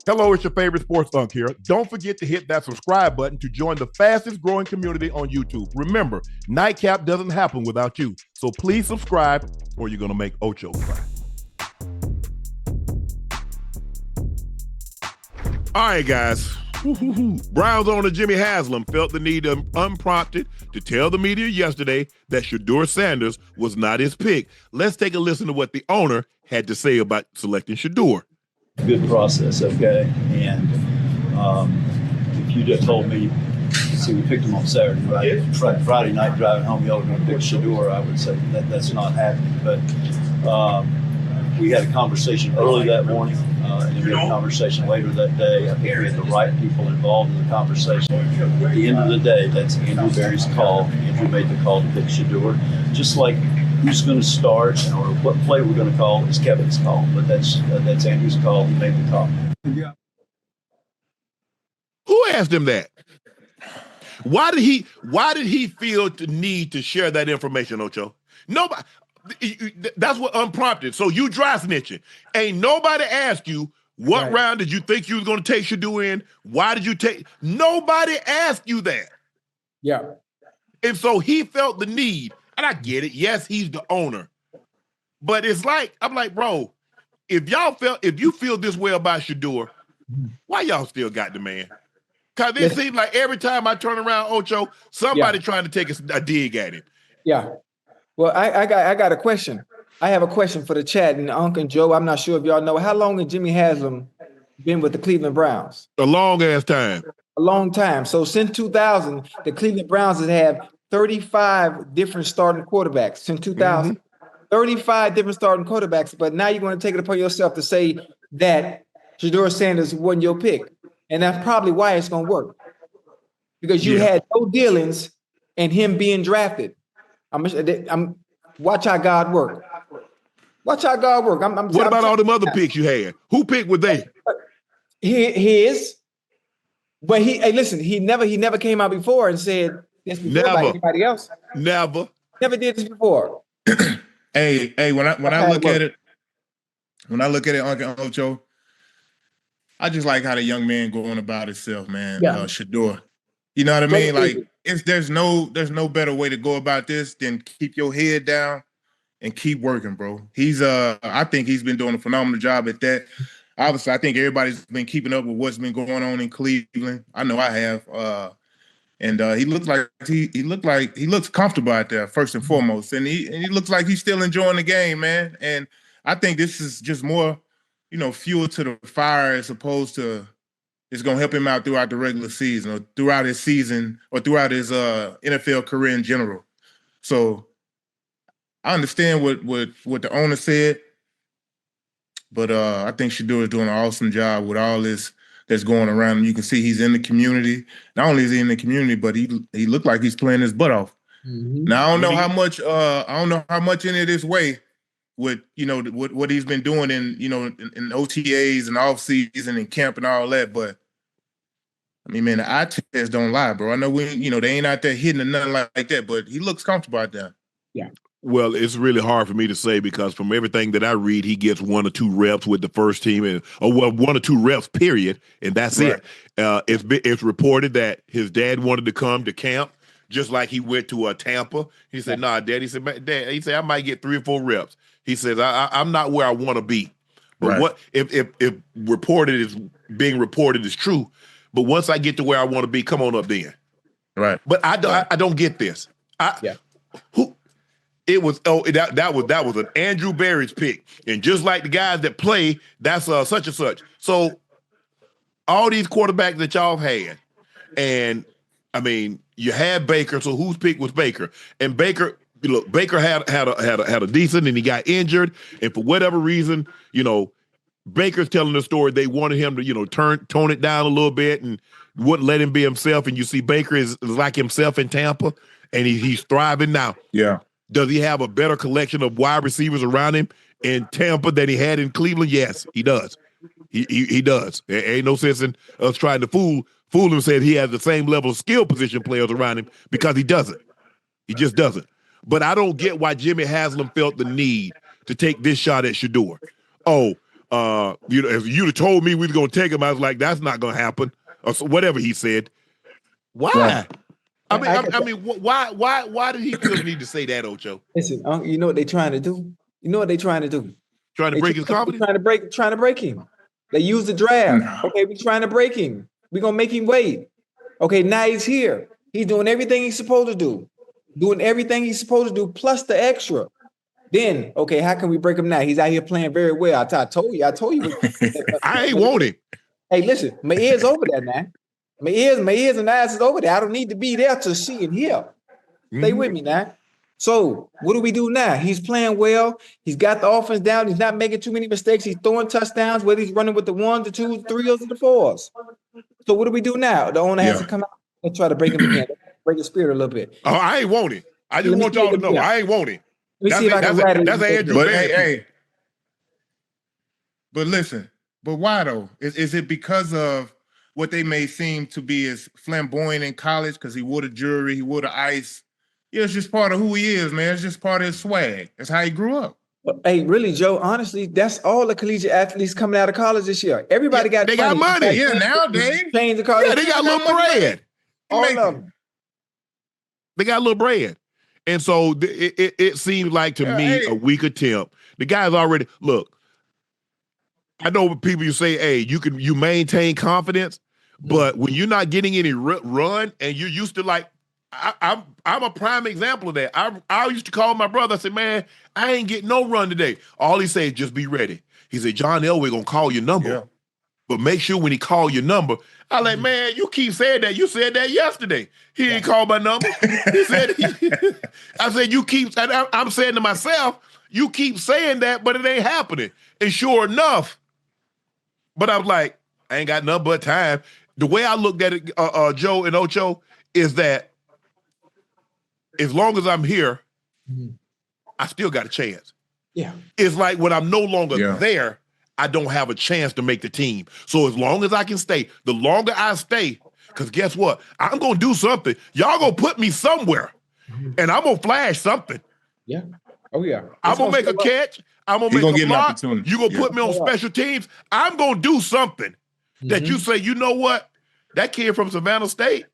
Hello, it's your favorite sports Unc here. Don't forget to hit that subscribe button to join the fastest growing community on YouTube. Remember, Nightcap doesn't happen without you. So please subscribe or you're going to make Ocho cry. All right, guys. Browns owner Jimmy Haslam felt the need unprompted to tell the media yesterday that Shedeur Sanders was not his pick. Let's take a listen to what the owner had to say about selecting Shedeur. Good process, okay? And if you just told me, see, we picked him on Saturday, right? Friday night driving home, y'all are going to pick Shedeur, I would say that's not happening. But we had a conversation early that morning, and then we had a conversation later that day. I think we had the right people involved in the conversation. At the end of the day, that's Andrew Berry's call. Andrew made the call to pick Shedeur. Just like who's going to start or what play we're going to call is Kevin's call, but that's Andrew's call. He made the call. Yeah. Who asked him that? Why did he feel the need to share that information, Ocho? Nobody. That's what unprompted. So you dry snitching. Ain't nobody asked you what round did you think you was going to take Shedeur in? Why did you take? Nobody asked you that. Yeah. And so he felt the need. And I get it. Yes, he's the owner. But it's like, I'm like, bro, if you feel this way about Shedeur, why y'all still got the man? Because it seems like every time I turn around, Ocho, somebody trying to take a dig at him. Yeah. Well, I got a question. I have a question for the chat and Unc and Joe. I'm not sure if y'all know, how long has Jimmy Haslam been with the Cleveland Browns? A long ass time. A long time. So since 2000, the Cleveland Browns have 35 different starting quarterbacks. Since 2000, 35 different starting quarterbacks. But now you're going to take it upon yourself to say that Shedeur Sanders wasn't your pick. And that's probably why it's going to work. Because you had no dealings in him being drafted. I'm watch how God work. Watch how God work. What about all them other picks you had? Who picked were they? His. But listen, he never came out before and said this before like anybody else. Never did this before. Hey, when I look at it, Unc and Ocho, I just like how the young man going about himself, man. Yeah. Shedeur. You know what I mean? Like, there's no better way to go about this than keep your head down and keep working, bro. I think he's been doing a phenomenal job at that. Obviously, I think everybody's been keeping up with what's been going on in Cleveland. I know I have. And he looks comfortable out there, first and foremost. And he looks like he's still enjoying the game, man. And I think this is just more, fuel to the fire as opposed to it's going to help him out throughout the regular season or throughout his season or throughout his NFL career in general. So I understand what the owner said, but I think Shedeur is doing an awesome job with all this that's going around. And you can see he's in the community. Not only is he in the community, but he looked like he's playing his butt off. Mm-hmm. Now I don't know how much in it is way with what he's been doing in OTAs and off season and camp and all that. But I mean, man, the eye test don't lie, bro. I know they ain't out there hitting or nothing like that, but he looks comfortable out there. Yeah. Well, it's really hard for me to say because from everything that I read, he gets 1 or 2 reps with the first team, or 1 or 2 reps, period, and that's it. It's reported that his dad wanted to come to camp, just like he went to Tampa. He said, "Nah, Dad." He said, "Dad," he said, "I might get 3 or 4 reps." He says, "I'm not where I want to be." But what if being reported is true? But once I get to where I want to be, come on up then. Right. But I don't get this. Who? It was that was an Andrew Berry's pick, and just like the guys that play, that's such and such. So all these quarterbacks that y'all had, and I mean you had Baker. So whose pick was Baker? And Baker had a decent, and he got injured, and for whatever reason, Baker's telling the story. They wanted him to tone it down a little bit and wouldn't let him be himself. And you see Baker is like himself in Tampa, and he's thriving now. Yeah. Does he have a better collection of wide receivers around him in Tampa than he had in Cleveland? Yes, he does. He does. There ain't no sense in us trying to fool him and say he has the same level of skill position players around him because he doesn't. He just doesn't. But I don't get why Jimmy Haslam felt the need to take this shot at Shedeur. Oh, If you'd have told me we was gonna take him, I was like, that's not gonna happen, or so, whatever he said. Why? Right. I mean, why did he feel the need to say that, Ocho? Listen, you know what they're trying to do? You know what they're trying to do? Trying to break his confidence? Trying to break him. They use the draft. Okay, we're trying to break him. We're gonna make him wait. Okay, now he's here. He's doing everything he's supposed to do. Doing everything he's supposed to do, plus the extra. Then, okay, how can we break him now? He's out here playing very well. I told you. I ain't want it. Hey, listen, my ears over there now. My ears and eyes is over there. I don't need to be there to see and hear. Stay with me now. So what do we do now? He's playing well. He's got the offense down. He's not making too many mistakes. He's throwing touchdowns, whether he's running with the 1s, the 2s, the 3s, or the 4s. So what do we do now? The owner has to come out and try to break him again, break his spirit a little bit. Oh, I ain't want it. I just want y'all to know. I ain't want it. Let me see if I can rattle that's it. Andrew. But hey, but listen, but why though? Is it because of what they may seem to be as flamboyant in college? Because he wore the jewelry, he wore the ice. Yeah, it's just part of who he is, man. It's just part of his swag. That's how he grew up. Hey, really, Joe, honestly, that's all the collegiate athletes coming out of college this year. Everybody got they got money. Yeah, nowadays. Change the college. Yeah, they got a little bread. All of them. They got a little bread. And so it seemed like to me a weak attempt. The guy's already, look, I know people you say, hey, you maintain confidence, but when you're not getting any run and you're used to like, I'm a prime example of that. I used to call my brother. I said, man, I ain't getting no run today. All he said, just be ready. He said, John Elway gonna call your number, but make sure when he call your number. I like, man, you keep saying that. You said that yesterday. He didn't call my number. He said, I said, you keep. I'm saying to myself, you keep saying that, but it ain't happening. And sure enough, but I was like, I ain't got nothing but time. The way I looked at it, Joe and Ocho, is that as long as I'm here, I still got a chance. Yeah. It's like when I'm no longer there, I don't have a chance to make the team. So as long as I can stay, the longer I stay, because guess what? I'm going to do something. Y'all going to put me somewhere, and I'm going to flash something. Yeah. Oh, yeah. I'm going to make a catch. I'm going to make a block. You're going to put me on special teams. I'm going to do something that you say, you know what? That kid from Savannah State,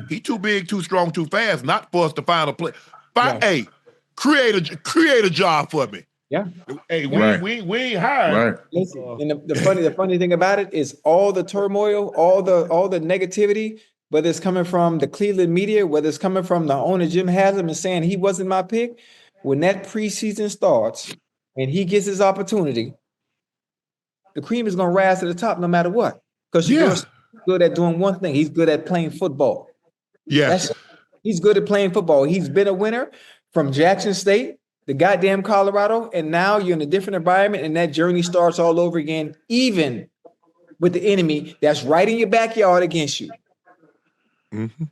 he too big, too strong, too fast, not for us to find a play. Hey, create a job for me. Yeah. Hey, we ain't hired. Right. Listen, and the funny thing about it is all the turmoil, all the negativity, whether it's coming from the Cleveland media, whether it's coming from the owner Jim Haslam and saying he wasn't my pick, when that preseason starts and he gets his opportunity, the cream is gonna rise to the top no matter what. Because he's good at doing one thing. He's good at playing football. Yes. He's good at playing football. He's been a winner from Jackson State, the goddamn Colorado, and now you're in a different environment, and that journey starts all over again, even with the enemy that's right in your backyard against you. Mm-hmm.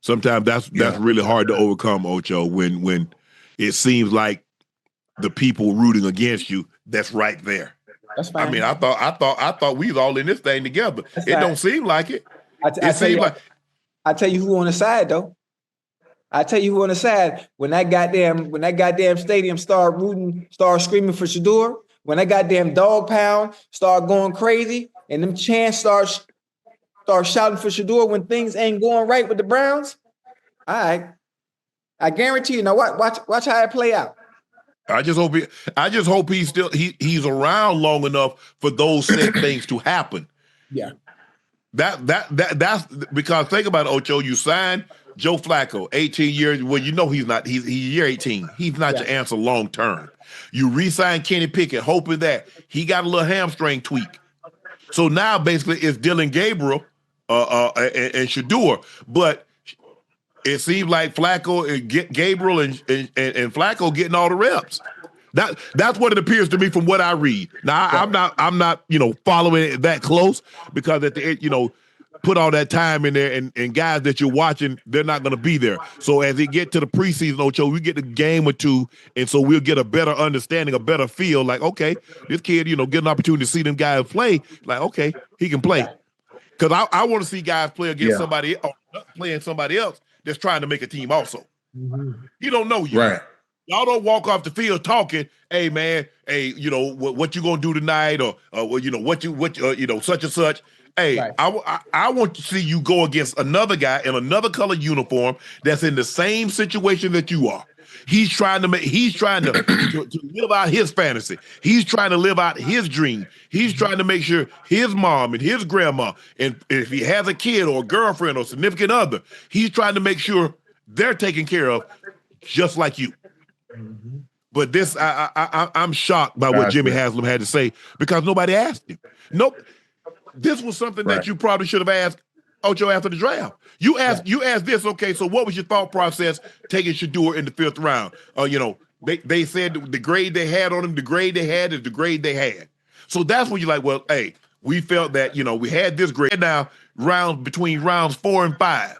Sometimes that's really hard to overcome, Ocho, when it seems like the people rooting against you that's right there. That's fine. I mean, I thought we was all in this thing together. It don't seem like it. I tell you who on the side though. I tell you who on the side, when that goddamn stadium start screaming for Shedeur, when that goddamn dog pound start going crazy, and them chants start shouting for Shedeur when things ain't going right with the Browns, all right. I guarantee you. Now watch how it play out. I just hope he's around long enough for those said things to happen. Yeah. That's because think about it, Ocho. You signed Joe Flacco, 18 years. Well, you know he's year 18. He's not your answer long term. You re-signed Kenny Pickett, hoping that he got a little hamstring tweak. So now basically it's Dylan Gabriel and Shedeur. But it seems like Flacco and Gabriel and Flacco getting all the reps. That's what it appears to me from what I read. Now I'm not following it that close, because at the end, put all that time in there, and guys that you're watching, they're not going to be there. So as they get to the preseason, Ocho, we get a game or two, and so we'll get a better understanding, a better feel. Like, okay, this kid, get an opportunity to see them guys play. Like, okay, he can play. Because I want to see guys play against somebody else, playing somebody else that's trying to make a team also. Mm-hmm. You don't know yet. Right. Y'all don't walk off the field talking, hey man, hey, what you gonna do tonight, or such and such. Hey, Right. I want to see you go against another guy in another color uniform that's in the same situation that you are. He's trying to to live out his fantasy. He's trying to live out his dream. He's trying to make sure his mom and his grandma, and if he has a kid or a girlfriend or significant other, he's trying to make sure they're taken care of just like you. Mm-hmm. But this, I'm shocked by what Jimmy Haslam had to say because nobody asked him. Nope. This was something that you probably should have asked Ocho after the draft. You asked this, okay, so what was your thought process taking Shedeur in the 5th round? They said the grade they had on him, the grade they had is the grade they had. So that's when you're like, well, hey, we felt that, we had this grade. Now, between rounds 4 and 5,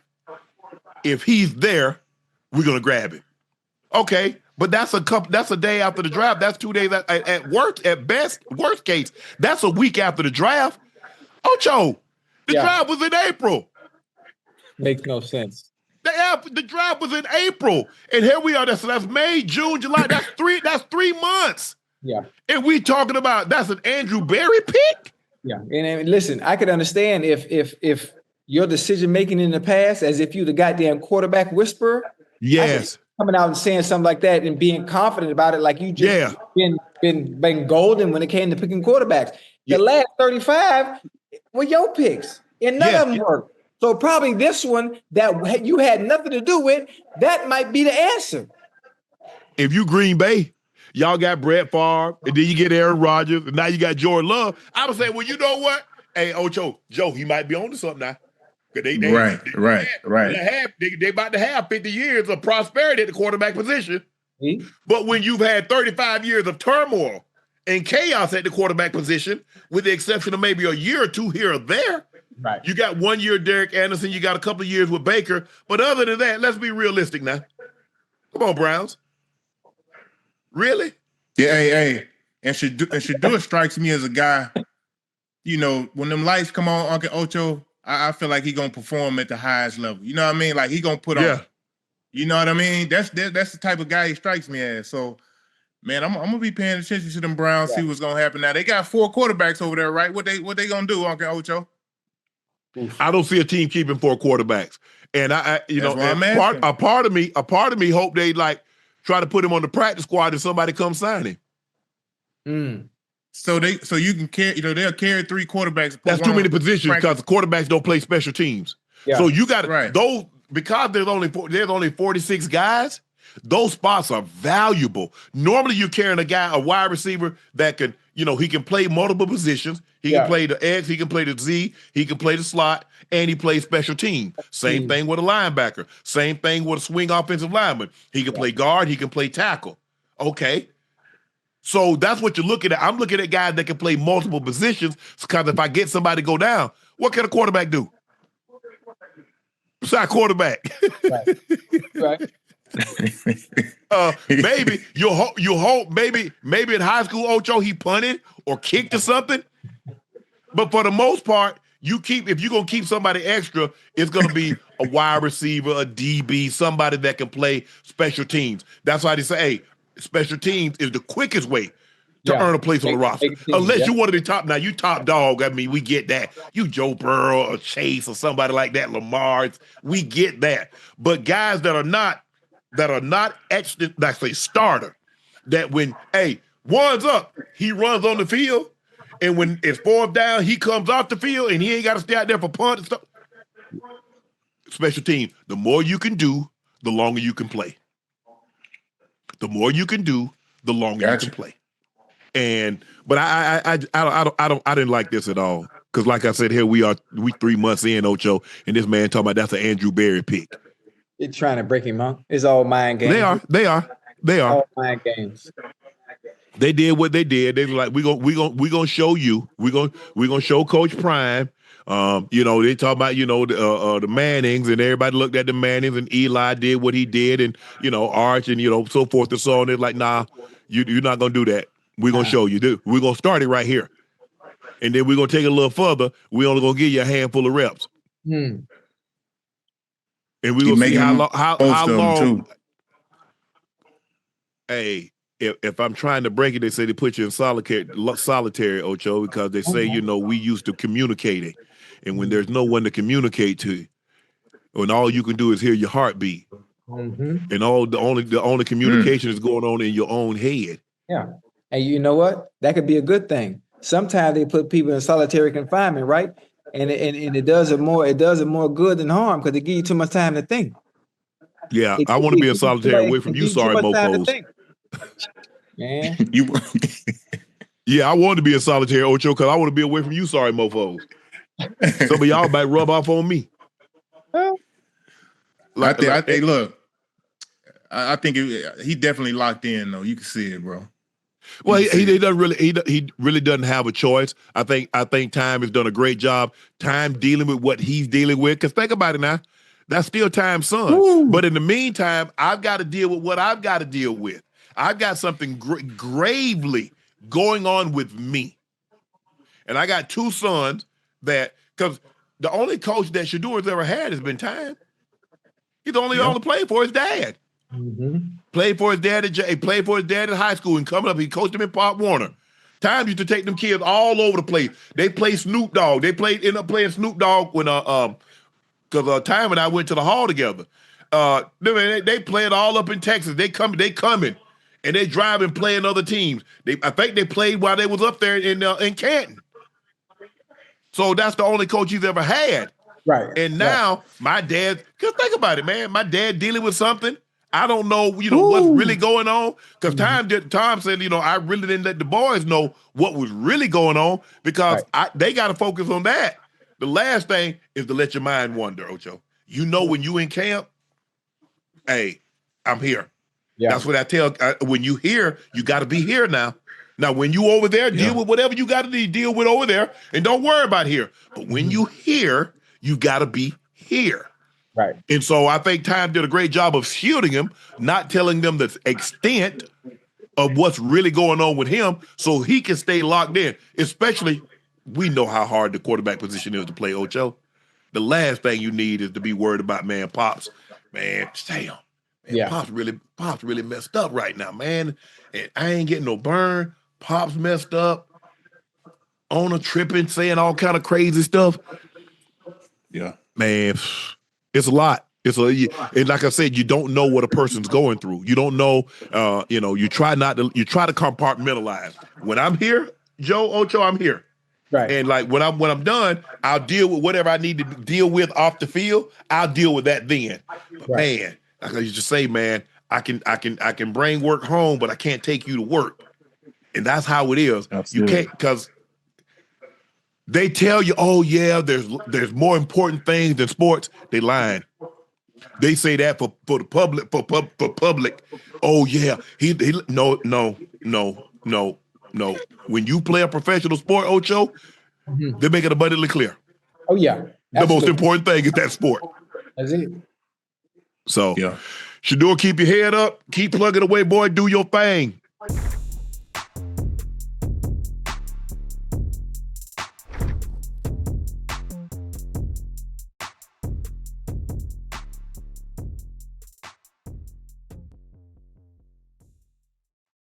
if he's there, we're going to grab him. Okay, but that's a day after the draft. That's 2 days at worst, at best, worst case. That's a week after the draft. Ocho, the draft was in April. Makes no sense. The draft was in April, and here we are. That's May, June, July. That's 3 months. Yeah, and we talking about that's an Andrew Berry pick. Yeah, and listen, I could understand if your decision making in the past, as if you the goddamn quarterback whisperer. Yes. Coming out and saying something like that and being confident about it, like you just been golden when it came to picking quarterbacks. The last 35 were your picks, and none of them worked. So probably this one that you had nothing to do with, that might be the answer. If you Green Bay, y'all got Brett Favre, and then you get Aaron Rodgers, and now you got Jordan Love. I would say, well, you know what? Hey, Ocho, Joe, he might be on to something now. Right. They about to have 50 years of prosperity at the quarterback position. Mm-hmm. But when you've had 35 years of turmoil and chaos at the quarterback position, with the exception of maybe a year or two here or there, right? You got 1 year Derek Anderson, you got a couple of years with Baker. But other than that, let's be realistic now. Come on, Browns. Really? Yeah, hey. And Shedeur strikes me as a guy, when them lights come on, Unc and Ocho, I feel like he gonna perform at the highest level. You know what I mean? Like he gonna put on. You know what I mean? That's the type of guy he strikes me as. So, man, I'm gonna be paying attention to them Browns. See what's gonna happen now. They got 4 quarterbacks over there, right? What they gonna do, Uncle Ocho? I don't see a team keeping 4 quarterbacks, and a part of me hope they try to put him on the practice squad if somebody comes sign him. Mm. So you can carry, they'll carry 3 quarterbacks. That's too many positions because the quarterbacks don't play special teams. Yeah. So you got those because there's only 46 guys. Those spots are valuable. Normally, you're carrying a wide receiver that can, he can play multiple positions. He can play the X, he can play the Z, he can play the slot, and he plays special team. Same thing with a linebacker. Same thing with a swing offensive lineman. He can play guard, he can play tackle. Okay. So that's what you're looking at. I'm looking at guys that can play multiple positions because if I get somebody to go down, what can a quarterback do? Besides quarterback. Right. Maybe you hope maybe in high school, Ocho, he punted or kicked or something. But for the most part, if you're gonna keep somebody extra, it's gonna be a wide receiver, a DB, somebody that can play special teams. That's why they say, hey, special teams is the quickest way to earn a place on the roster. Unless you want to be top. Now you top dog. I mean, we get that. You Joe Burrow or Chase or somebody like that, Lamar. We get that. But guys that are not extra, like say starter, that when one's up, he runs on the field, and when it's 4th down, he comes off the field and he ain't got to stay out there for punt and stuff. Special team. The more you can do, the longer you can play. The more you can do, the longer you can play. But I didn't like this at all because, like I said, here we 3 months in, Ocho, and this man talking about that's an Andrew Berry pick. You're trying to break him, huh? It's all mind games. They are all mind games. They did what they did. They were like, we gonna show you. We gonna show Coach Prime. They talk about the Mannings, and everybody looked at the Mannings, and Eli did what he did, and Arch, and so forth and so on. They're like, nah, you're not gonna do that. We're gonna show you. We're gonna start it right here, and then we're gonna take it a little further. We're only gonna give you a handful of reps, and we're gonna see how long. Hey, if I'm trying to break it, they say they put you in solitary, Ocho, because they say, we used to communicating. And when there's no one to communicate to, when all you can do is hear your heartbeat, and the only communication is going on in your own head. Yeah. And you know what? That could be a good thing. Sometimes they put people in solitary confinement, right? And it does it more good than harm because it gives you too much time to think. Yeah, I want to be in solitary away from you, sorry mofos. Man. Yeah, I want to be in solitary, Ocho, because I want to be away from you, sorry mofos. Some of y'all might rub off on me. I think he definitely locked in though. You can see it, bro. Well, he doesn't really he really doesn't have a choice. I think Time has done a great job. Time dealing with what he's dealing with. Because think about it now, that's still Time's son. Ooh. But in the meantime, I've got to deal with what I've got to deal with. I've got something gravely going on with me, and I got two sons because the only coach that Shedeur's ever had has been Time. He's only played for his dad. Played for his dad at high school, and coming up, he coached him in Pop Warner. Time used to take them kids all over the place. They played Snoop Dogg. They ended up playing Snoop Dogg when because Time and I went to the hall together. They play it all up in Texas. They coming, and they drive and playing other teams. I think they played while they was up there in Canton. So that's the only coach he's ever had. Right. And now my dad, because think about it, man. My dad dealing with something. I don't know, what's really going on. Because Tom said, I really didn't let the boys know what was really going on because they got to focus on that. The last thing is to let your mind wander, Ocho. When you in camp, hey, I'm here. Yeah. That's what I tell. When you here, you got to be here now. Now, when you over there, deal with whatever you got to deal with over there, and don't worry about here. But when you here, you got to be here. Right. And so I think Time did a great job of shielding him, not telling them the extent of what's really going on with him so he can stay locked in. Especially, we know how hard the quarterback position is to play, Ocho. The last thing you need is to be worried about, man, Pops. Man, damn. Man, Pops really messed up right now, man. And I ain't getting no burn. Pops messed up. Owner tripping, saying all kind of crazy stuff. Yeah. Man, it's a lot. And like I said, you don't know what a person's going through. You don't know, you try to compartmentalize. When I'm here, Joe, Ocho, I'm here. Right. And like when I'm done, I'll deal with whatever I need to deal with off the field. I'll deal with that then. But man, like I used to say, man, I can bring work home, but I can't take you to work. And that's how it is. Absolutely. You can't, because they tell you, oh yeah, there's more important things than sports. They lying. They say that for the public, for public. Oh yeah, no. When you play a professional sport, Ocho, they make it abundantly clear. Oh yeah, the most important thing is that sport. That's it. So, Shedeur, keep your head up, keep plugging away, boy. Do your thing.